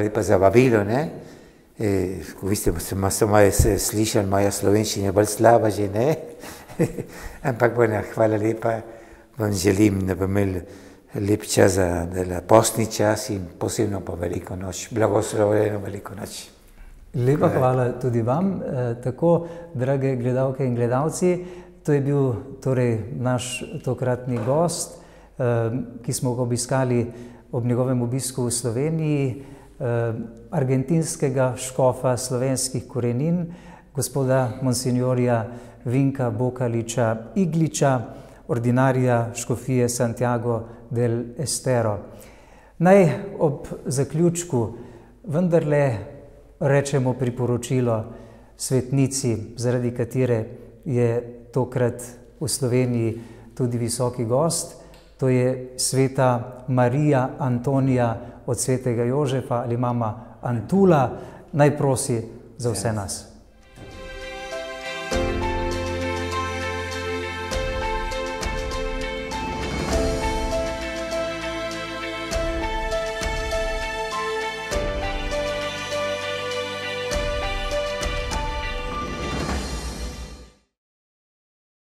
lepa za vabilo, ne. Vi ste malo slišali, moja slovenščina je bolj slaba že, ne. Ampak hvala lepa, vam želim, da bomo imeli lep čas za postni čas in posebno pa veliko noč, blagoslovljeno veliko noč. Lepa hvala tudi vam. Tako, drage gledalke in gledalci, to je bil torej naš tokratni gost, ki smo ga obiskali ob njegovem obisku v Sloveniji, argentinskega škofa slovenskih korenin, gospoda monsignorja Vinka Bokaliča Igliča, ordinarija škofije Santiago del Estero. Naj ob zaključku vendarle rečemo priporočilo svetnici, zaradi katere je tokrat v Sloveniji tudi visoki gost. To je sveta Marija Antonija od svetega Jožefa ali mama Antula. Naj prosi za vse nas.